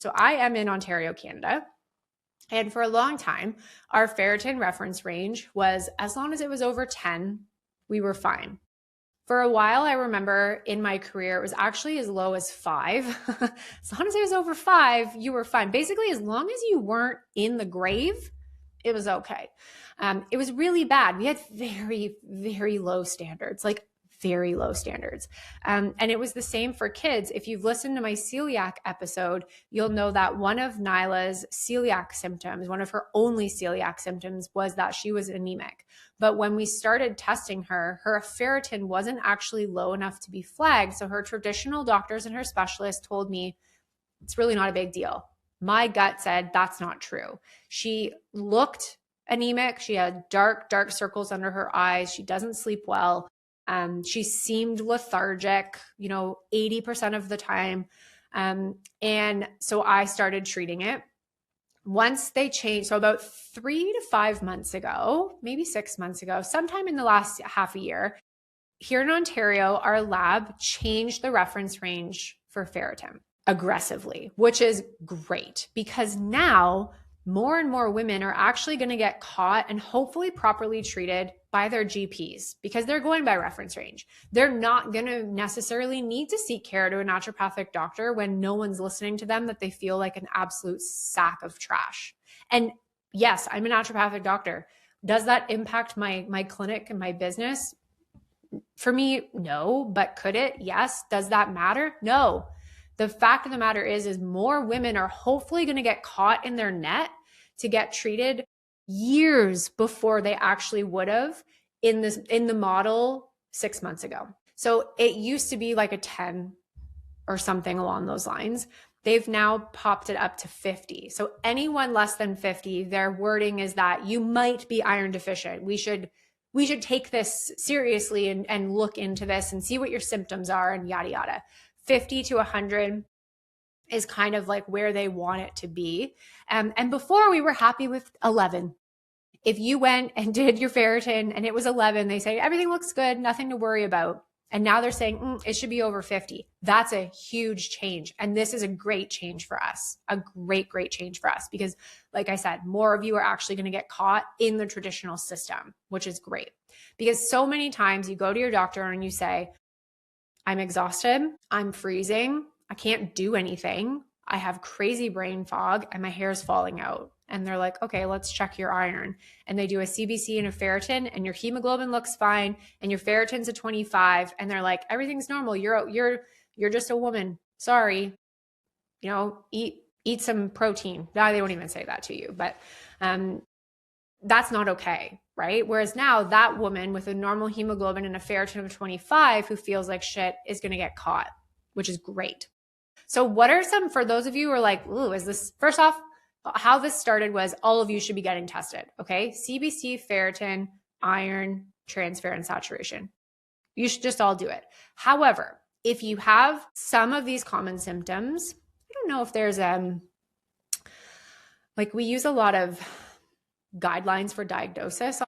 So I am in Ontario, Canada. And for a long time, our ferritin reference range was, as long as it was over 10, we were fine. For a while, I remember in my career, it was actually as low as 5. As long as it was over 5, you were fine. Basically, as long as you weren't in the grave, it was okay. It was really bad. We had very, very low standards, like very low standards. And it was the same for kids. If you've listened to my celiac episode, you'll know that one of Nyla's celiac symptoms, one of her only celiac symptoms, was that she was anemic. But when we started testing her, her ferritin wasn't actually low enough to be flagged. So her traditional doctors and her specialists told me, it's really not a big deal. My gut said that's not true. She looked anemic. She had dark, dark circles under her eyes. She doesn't sleep well. She seemed lethargic, 80% of the time. And so I started treating it. Once they changed, so about 3 to 5 months ago, maybe 6 months ago, sometime in the last half a year, here in Ontario, our lab changed the reference range for ferritin aggressively, which is great because now more and more women are actually going to get caught and hopefully properly treated by their GPs because they're going by reference range. They're not going to necessarily need to seek care to a naturopathic doctor when no one's listening to them, that they feel like an absolute sack of trash. And yes, I'm a naturopathic doctor. Does that impact my clinic and my business? For me, no, but could it? Yes. Does that matter? No. The fact of the matter is more women are hopefully going to get caught in their net to get treated years before they actually would have in the model 6 months ago. So it used to be like a 10 or something along those lines. They've now popped it up to 50. So anyone less than 50, their wording is that you might be iron deficient. We should take this seriously and look into this and see what your symptoms are and yada, yada. 50 to 100 is kind of like where they want it to be. And before we were happy with 11. If you went and did your ferritin and it was 11, they say, everything looks good, nothing to worry about. And now they're saying it should be over 50. That's a huge change. And this is a great change for us, a great, great change for us. Because like I said, more of you are actually going to get caught in the traditional system, which is great. Because so many times you go to your doctor and you say, I'm exhausted, I'm freezing, I can't do anything, I have crazy brain fog, and my hair is falling out. And they're like, okay, let's check your iron. And they do a CBC and a ferritin, and your hemoglobin looks fine, and your ferritin's a 25, and they're like, everything's normal. You're just a woman. Sorry, eat some protein. No, they won't even say that to you, but that's not okay, right? Whereas now that woman with a normal hemoglobin and a ferritin of 25 who feels like shit is going to get caught, which is great. So what are some, for those of you who are like, ooh, is this, first off, how this started was all of you should be getting tested, okay? CBC, ferritin, iron, transferrin saturation. You should just all do it. However, if you have some of these common symptoms, I don't know if there's, we use a lot of guidelines for diagnosis